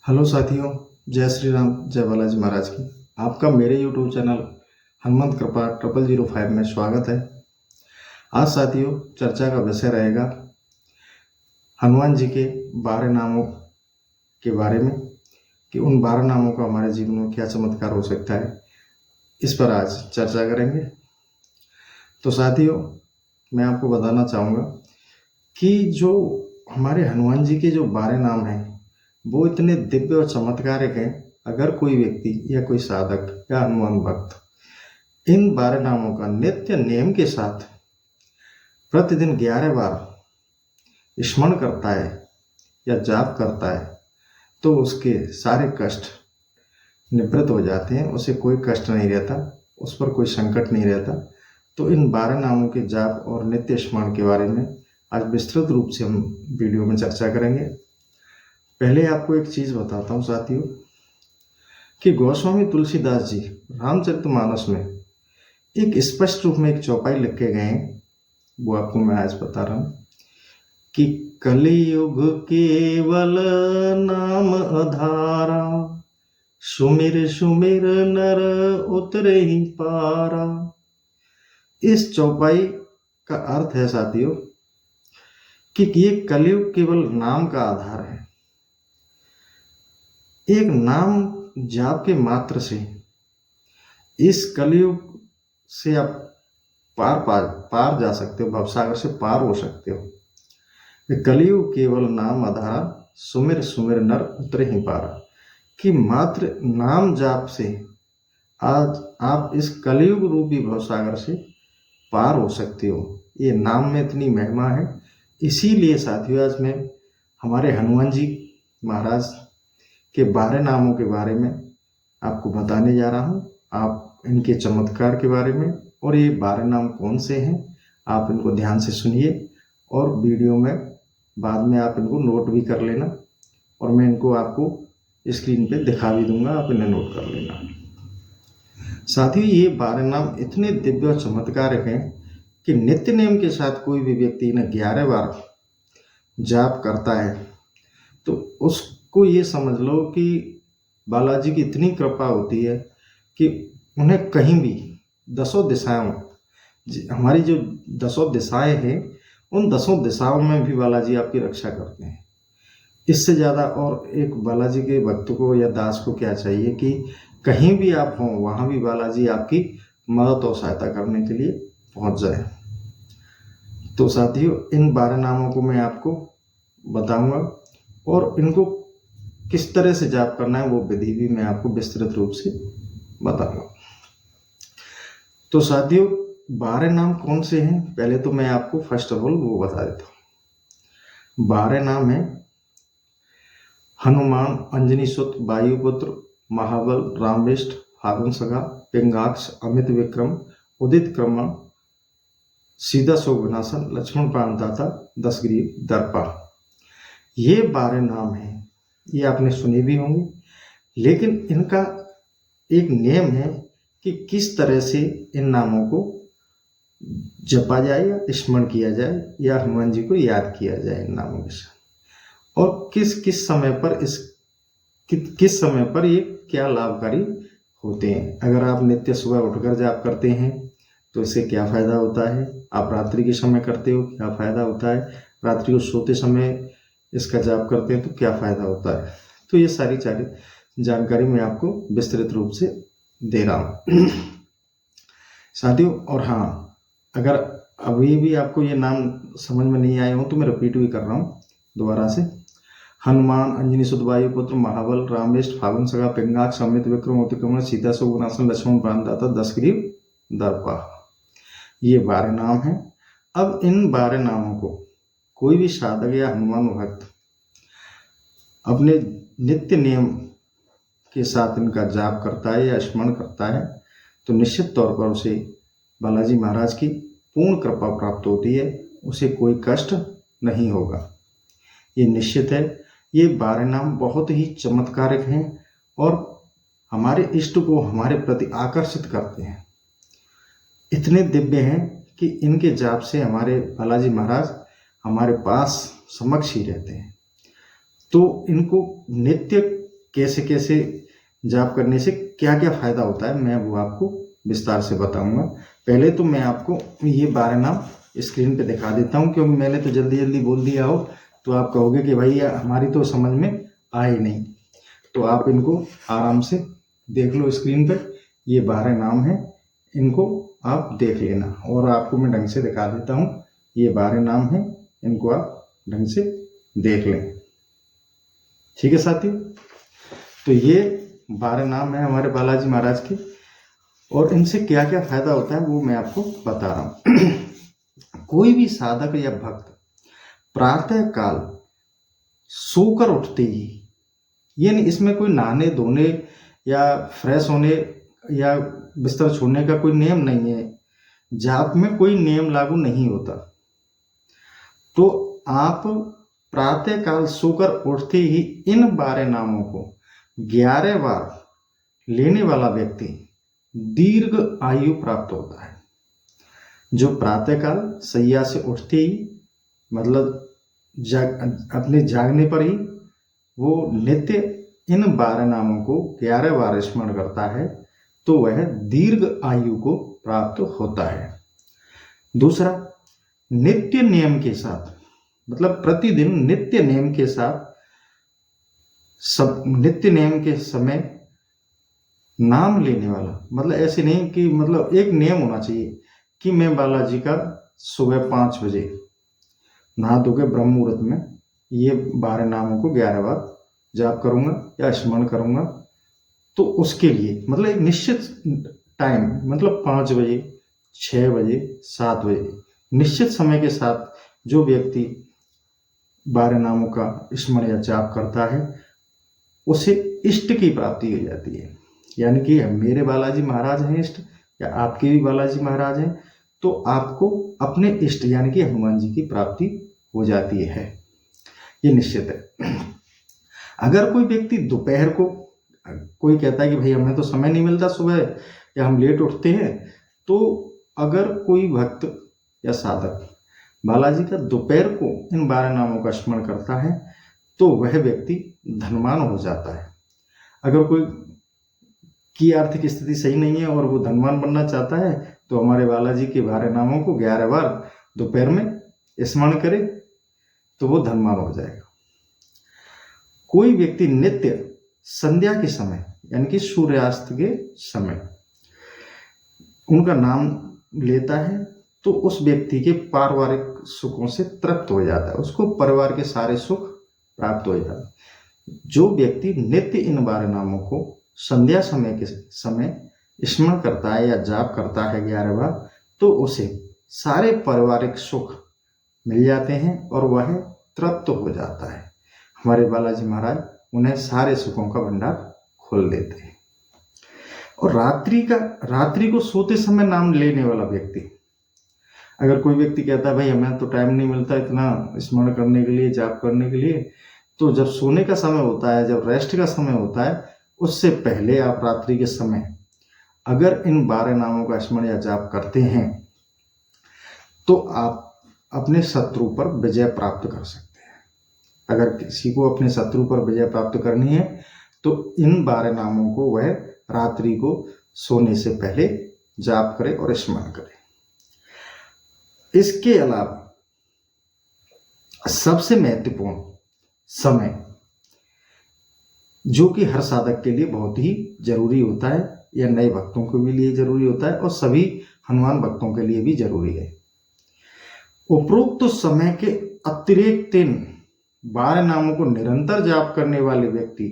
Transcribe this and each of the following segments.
Hello साथियों, जय श्री राम, जय बालाजी महाराज की। आपका मेरे यूट्यूब चैनल हनुमंत कृपा 0005 में स्वागत है। आज साथियों चर्चा का विषय रहेगा हनुमान जी के 12 नामों के बारे में कि उन 12 नामों का हमारे जीवन में क्या चमत्कार हो सकता है। इस पर आज चर्चा करेंगे। तो साथियों मैं आपको बताना चाहूँगा कि जो हमारे हनुमान जी के जो 12 नाम हैं वो इतने दिव्य और चमत्कारिक हैं। अगर कोई व्यक्ति या कोई साधक या हनुमान भक्त इन 12 नामों का नित्य नियम के साथ प्रतिदिन 11 बार स्मरण करता है या जाप करता है तो उसके सारे कष्ट निवृत्त हो जाते हैं। उसे कोई कष्ट नहीं रहता, उस पर कोई संकट नहीं रहता। तो इन 12 नामों के जाप और नित्य स्मरण के बारे में आज विस्तृत रूप से हम वीडियो में चर्चा करेंगे। पहले आपको एक चीज़ बताता हूँ साथियों कि गोस्वामी तुलसीदास जी रामचरितमानस में एक स्पष्ट रूप में एक चौपाई लिख के गए हैं, वो आपको मैं आज बता रहा हूँ कि कलियुग केवल नाम आधारा, सुमिर सुमिर नर उतरे ही पारा। इस चौपाई का अर्थ है साथियों कि ये कलियुग केवल नाम का आधार है। एक नाम जाप के मात्र से इस कलियुग से आप पार जा सकते हो, भवसागर से पार हो सकते हो। कलियुग केवल नाम आधार, सुमिर सुमिर नर उतरे ही पारा। कि मात्र नाम जाप से आज आप इस कलियुग रूपी भवसागर से पार हो सकते हो। ये नाम में इतनी महिमा है। इसीलिए साथियों आज मैं हमारे हनुमान जी महाराज के 12 नामों के बारे में आपको बताने जा रहा हूँ। आप इनके चमत्कार के बारे में और ये 12 नाम कौन से हैं आप इनको ध्यान से सुनिए और वीडियो में बाद में आप इनको नोट भी कर लेना और मैं इनको आपको स्क्रीन पे दिखा भी दूंगा, आप इन्हें नोट कर लेना। साथियों ये 12 नाम इतने दिव्य और चमत्कारिक हैं कि नित्य नियम के साथ कोई भी व्यक्ति इन्हें 11 बार जाप करता है तो उसको ये समझ लो कि बालाजी की इतनी कृपा होती है कि उन्हें कहीं भी दसों दिशाओं, हमारी जो दसों दिशाएं हैं उन दसों दिशाओं में भी बालाजी आपकी रक्षा करते हैं। इससे ज़्यादा और एक बालाजी के भक्त को या दास को क्या चाहिए कि कहीं भी आप हों वहाँ भी बालाजी आपकी मदद और सहायता करने के लिए पहुँच जाए। तो साथियों इन 12 नामों को मैं आपको बताऊंगा और इनको किस तरह से जाप करना है वो विधि भी मैं आपको विस्तृत रूप से बताऊंगा। तो साथियों 12 नाम कौन से हैं पहले तो मैं आपको फर्स्ट ऑफ ऑल वो बता देता हूँ। 12 नाम है हनुमान, अंजनी सुत, वायुपुत्र, महाबल, रामविष्ट, फागुन सगा, पिंगाक्ष, अमित विक्रम, उदित क्रमण, सीधा शोभनासन, लक्ष्मण प्राणदाता, दशग्रीव, दर्पा। ये 12 नाम हैं। ये आपने सुने भी होंगे, लेकिन इनका एक नियम है कि किस तरह से इन नामों को जपा जाए या स्मरण किया जाए या हनुमान जी को याद किया जाए इन नामों के साथ, और किस किस समय पर किस समय पर ये क्या लाभकारी होते हैं। अगर आप नित्य सुबह उठकर जाप करते हैं तो इससे क्या फायदा होता है, आप रात्रि के समय करते हो क्या फायदा होता है, रात्रि को सोते समय इसका जाप करते हैं तो क्या फायदा होता है। तो ये सारी जानकारी मैं आपको विस्तृत रूप से दे रहा हूँ साथियों। और हाँ, अगर अभी भी आपको ये नाम समझ में नहीं आए हो तो मैं रिपीट भी कर रहा हूँ दोबारा से। हनुमान, अंजनी सुत, वायुपुत्र, महाबल, रामविष्ट, फागुन सगा, पिंगाक्ष, अमित विक्रम, उत्क्रमण, सीता शोभनासन, लक्ष्मण प्राणदाता, दशग्रीव, दर्पा। ये 12 नाम हैं। अब इन 12 नामों को कोई भी साधक या हनुमान भक्त अपने नित्य नियम के साथ इनका जाप करता है या स्मरण करता है तो निश्चित तौर पर उसे बालाजी महाराज की पूर्ण कृपा प्राप्त होती है, उसे कोई कष्ट नहीं होगा, ये निश्चित है। ये 12 नाम बहुत ही चमत्कारिक हैं और हमारे इष्ट को हमारे प्रति आकर्षित करते हैं। इतने दिव्य हैं कि इनके जाप से हमारे बालाजी महाराज हमारे पास समक्ष ही रहते हैं। तो इनको नित्य कैसे कैसे जाप करने से क्या क्या फायदा होता है, मैं वो आपको विस्तार से बताऊंगा। पहले तो मैं आपको ये 12 नाम स्क्रीन पे दिखा देता हूँ, क्योंकि मैंने तो जल्दी जल्दी बोल दिया हो तो आप कहोगे कि भाई हमारी तो समझ में आए नहीं। तो आप इनको आराम से देख लो स्क्रीन पे, ये 12 नाम है, इनको आप देख लेना। और आपको मैं ढंग से दिखा देता हूँ, ये 12 नाम है, इनको आप ढंग से देख लें। ठीक है साथियों, तो ये 12 नाम है हमारे बालाजी महाराज के, और इनसे क्या क्या फायदा होता है वो मैं आपको बता रहा हूँ। कोई भी साधक या भक्त प्रातः काल सोकर उठते ही, यानी इसमें कोई नहाने धोने या फ्रेश होने या बिस्तर छोड़ने का कोई नियम नहीं है, जाप में कोई नियम लागू नहीं होता। तो आप प्रातः काल सोकर उठते ही इन 12 नामों को 11 बार लेने वाला व्यक्ति दीर्घ आयु प्राप्त होता है। जो प्रातः काल सैया से उठते ही, मतलब अपने जागने पर ही वो नित्य इन 12 नामों को 11 बार स्मरण करता है, तो वह दीर्घ आयु को प्राप्त होता है। दूसरा, नित्य नियम के साथ, मतलब प्रतिदिन नित्य नियम के साथ, सब नित्य नियम के समय नाम लेने वाला, मतलब ऐसे नहीं कि, मतलब एक नियम होना चाहिए कि मैं बालाजी का सुबह 5 बजे नहा धो के ब्रह्म मुहूर्त में ये 12 नामों को 11 बार जाप करूंगा या स्मरण करूंगा। तो उसके लिए मतलब एक निश्चित टाइम, मतलब 5 बजे, 6 बजे, 7 बजे, निश्चित समय के साथ जो व्यक्ति 12 नामों का स्मरण या जाप करता है उसे इष्ट की प्राप्ति हो जाती है। यानी कि मेरे बालाजी महाराज हैं इष्ट, या आपके भी बालाजी महाराज हैं, तो आपको अपने इष्ट यानी कि हनुमान जी की प्राप्ति हो जाती है, ये निश्चित है। अगर कोई व्यक्ति दोपहर को, कोई कहता है कि भाई हमें तो समय नहीं मिलता सुबह, या हम लेट उठते हैं, तो अगर कोई भक्त या साधक बालाजी का दोपहर को इन 12 नामों का स्मरण करता है तो वह व्यक्ति धनवान हो जाता है। अगर कोई की आर्थिक स्थिति सही नहीं है और वो धनवान बनना चाहता है तो हमारे बालाजी के 12 नामों को 11 बार दोपहर में स्मरण करे तो वो धनवान हो जाएगा। कोई व्यक्ति नित्य संध्या के समय, यानी कि सूर्यास्त के समय उनका नाम लेता है तो उस व्यक्ति के पारिवारिक सुखों से तृप्त हो जाता है, उसको परिवार के सारे सुख प्राप्त हो जाते हैं। जो व्यक्ति नित्य इन 12 नामों को संध्या समय के समय स्मरण करता है या जाप करता है 11 बार, तो उसे सारे पारिवारिक सुख मिल जाते हैं और वह तृप्त हो जाता है। हमारे बालाजी महाराज उन्हें सारे सुखों का भंडार खोल देते हैं। और रात्रि को सोते समय नाम लेने वाला व्यक्ति, अगर कोई व्यक्ति कहता है भाई हमें तो टाइम नहीं मिलता इतना स्मरण करने के लिए, जाप करने के लिए, तो जब सोने का समय होता है, जब रेस्ट का समय होता है, उससे पहले आप रात्रि के समय अगर इन 12 नामों का स्मरण या जाप करते हैं तो आप अपने शत्रु पर विजय प्राप्त कर सकते हैं। अगर किसी को अपने शत्रु पर विजय प्राप्त करनी है तो इन 12 नामों को वह रात्रि को सोने से पहले जाप करे और स्मरण करे। इसके अलावा सबसे महत्वपूर्ण समय जो कि हर साधक के लिए बहुत ही जरूरी होता है, या नए भक्तों के भी लिए जरूरी होता है और सभी हनुमान भक्तों के लिए भी जरूरी है। उपरोक्त समय के अतिरिक्त 12 नामों को निरंतर जाप करने वाले व्यक्ति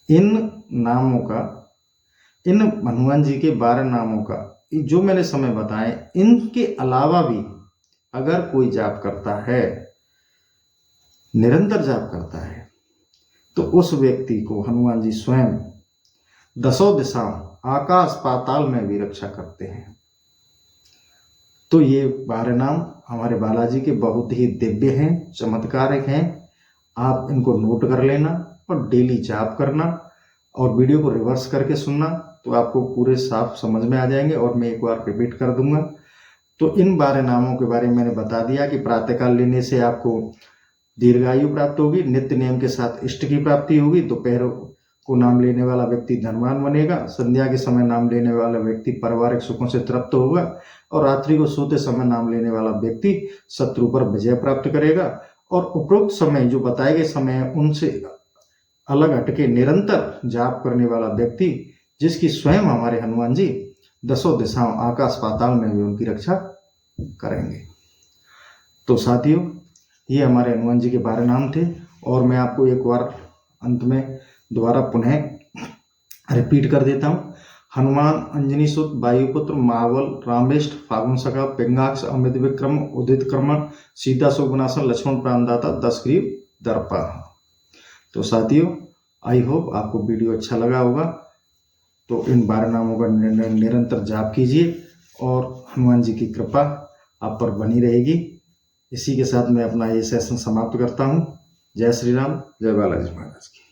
इन नामों का, इन हनुमान जी के 12 नामों का जो मैंने समय बताए, इनके अलावा भी अगर कोई जाप करता है, निरंतर जाप करता है, तो उस व्यक्ति को हनुमान जी स्वयं दसों दिशाओं आकाश पाताल में भी रक्षा करते हैं। तो ये 12 नाम हमारे बालाजी के बहुत ही दिव्य हैं, चमत्कारिक हैं। आप इनको नोट कर लेना और डेली जाप करना और वीडियो को रिवर्स करके सुनना, तो आपको पूरे साफ समझ में आ जाएंगे। और मैं एक बार रिपीट कर दूंगा। तो इन 12 नामों के बारे में मैंने बता दिया कि प्रातःकाल लेने से आपको दीर्घायु प्राप्त होगी, नित्य नियम के साथ इष्ट की प्राप्ति होगी, दोपहर को नाम लेने वाला व्यक्ति धनवान बनेगा, संध्या के समय नाम लेने वाला व्यक्ति पारिवारिक सुखों से तृप्त होगा, और रात्रि को सोते समय नाम लेने वाला व्यक्ति शत्रु पर विजय प्राप्त करेगा। और उपरोक्त समय जो बताए गए समय है उनसे अलग हटके निरंतर जाप करने वाला व्यक्ति, जिसकी स्वयं हमारे हनुमान जी दसों दिशाओं आकाश पाताल में भी उनकी रक्षा करेंगे। तो साथियों, ये हमारे हनुमान जी के 12 नाम थे, और मैं आपको एक बार अंत में दोबारा पुनः रिपीट कर देता हूँ। हनुमान अंजनी सुत वायुपुत्र महाबल रामेष्ट फागुन सखा पिंगाक्ष अमित विक्रम उदित क्रमण सीता सुगुनासन लक्ष्मण प्राणदाता दशग्रीव दर्पा। तो साथियों, आई होप आपको वीडियो अच्छा लगा होगा। तो इन 12 नामों का निरंतर जाप कीजिए और हनुमान जी की कृपा आप पर बनी रहेगी। इसी के साथ मैं अपना ये सेशन समाप्त करता हूँ। जय श्री राम, जय बालाजी महाराज की।